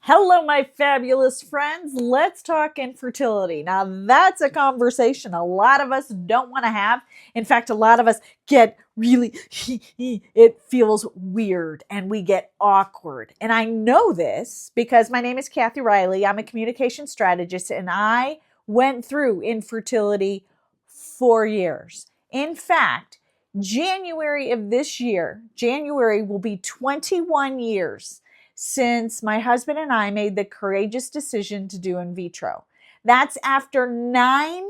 Hello, my fabulous friends. Let's talk infertility. Now, that's a conversation a lot of us don't want to have. In fact, a lot of us get really, it feels weird and we get awkward. And I know this because my name is Kathy Riley. I'm a communication strategist and I went through infertility 4 years. In fact, January of this year, January will be 21 years since my husband and I made the courageous decision to do in vitro. That's after 9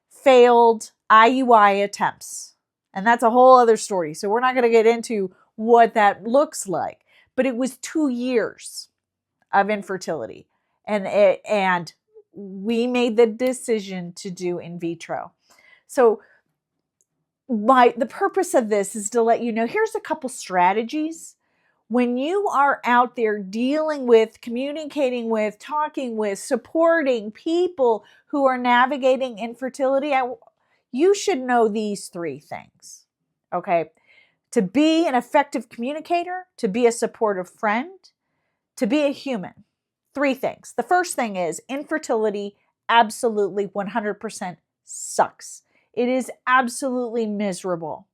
failed IUI attempts. And that's a whole other story. So we're not going to get into what that looks like. But it was 2 years of infertility. And we made the decision to do in vitro. So the purpose of this is to let you know, here's a couple strategies when you are out there dealing with, communicating with, talking with, supporting people who are navigating infertility. You should know these 3 things, okay? To be an effective communicator, to be a supportive friend, to be a human. 3 things. The first thing is infertility absolutely 100% sucks. It is absolutely miserable.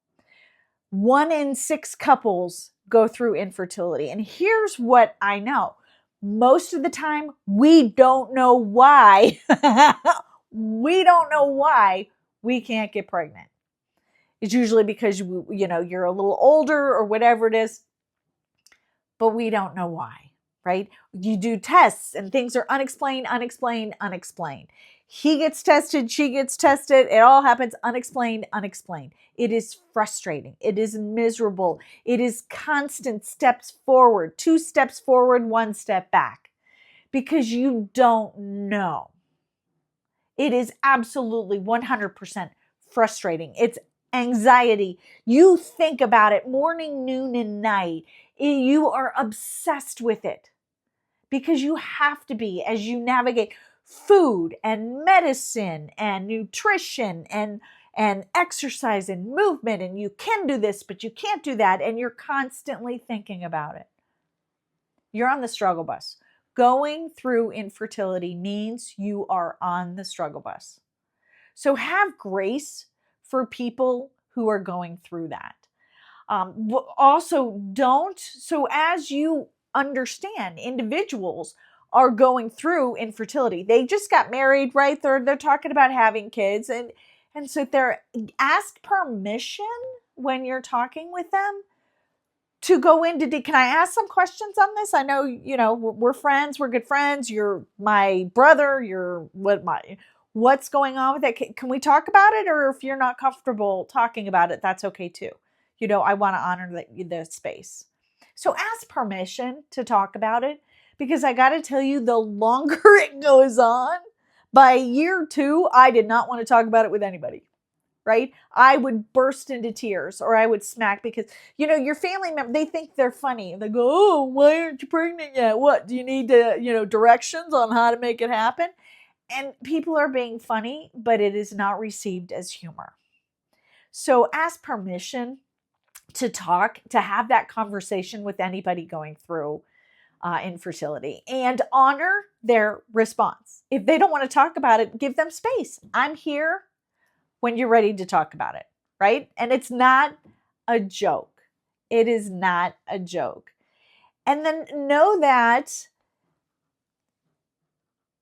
1 in 6 couples go through infertility. And here's what I know. Most of the time, we don't know why. We don't know why we can't get pregnant. It's usually because you're a little older or whatever it is, but we don't know why, right? You do tests and things are unexplained. He gets tested, she gets tested. It all happens unexplained. It is frustrating. It is miserable. It is constant steps forward, 2 steps forward, 1 step back, because you don't know. It is absolutely 100% frustrating. It's anxiety. You think about it morning, noon, and night. You are obsessed with it because you have to be as you navigate food and medicine and nutrition and exercise and movement, and you can do this, but you can't do that, and you're constantly thinking about it. You're on the struggle bus. Going through infertility means you are on the struggle bus. So have grace for people who are going through that. Also, so as you understand, individuals are going through infertility. They just got married, right? They're talking about having kids, and so ask permission when you're talking with them to go into. Can I ask some questions on this? I know we're friends, we're good friends. You're my brother. What's going on with it? Can we talk about it? Or if you're not comfortable talking about it, that's okay too. I want to honor the space. So ask permission to talk about it, because I got to tell you, the longer it goes on, by year 2, I did not want to talk about it with anybody, right? I would burst into tears or I would smack, because, your family member, they think they're funny. They go, oh, why aren't you pregnant yet? What, do you need to, directions on how to make it happen? And people are being funny, but it is not received as humor. So ask permission to have that conversation with anybody going through infertility, and honor their response. If they don't want to talk about it, give them space. I'm here when you're ready to talk about it, right? And it's not a joke. It is not a joke. And then know that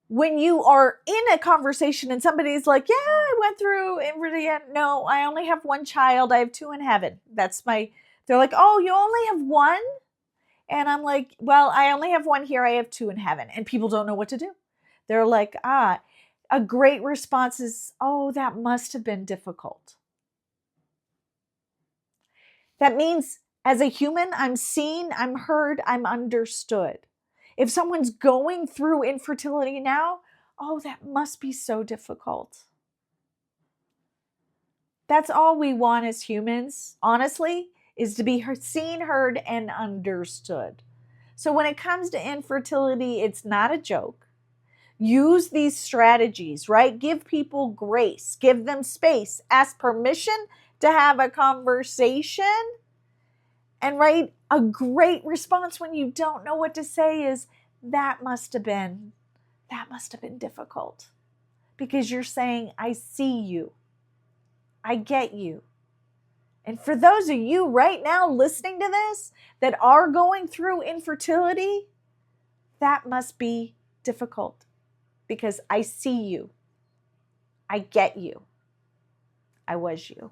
when you are in a conversation and somebody's like, yeah, I went through infertility. No, I only have 1 child. I have 2 in heaven. They're like, oh, you only have 1? And I'm like, well, I only have 1 here. I have 2 in heaven. And people don't know what to do. They're like, a great response is, oh, that must have been difficult. That means as a human, I'm seen, I'm heard, I'm understood. If someone's going through infertility now, oh, that must be so difficult. That's all we want as humans, honestly, is to be seen, heard, and understood. So when it comes to infertility, it's not a joke. Use these strategies, right? Give people grace, give them space, ask permission to have a conversation. And right, a great response when you don't know what to say is, That must have been difficult, because you're saying, I see you. I get you. And for those of you right now listening to this that are going through infertility, that must be difficult, because I see you. I get you. I was you.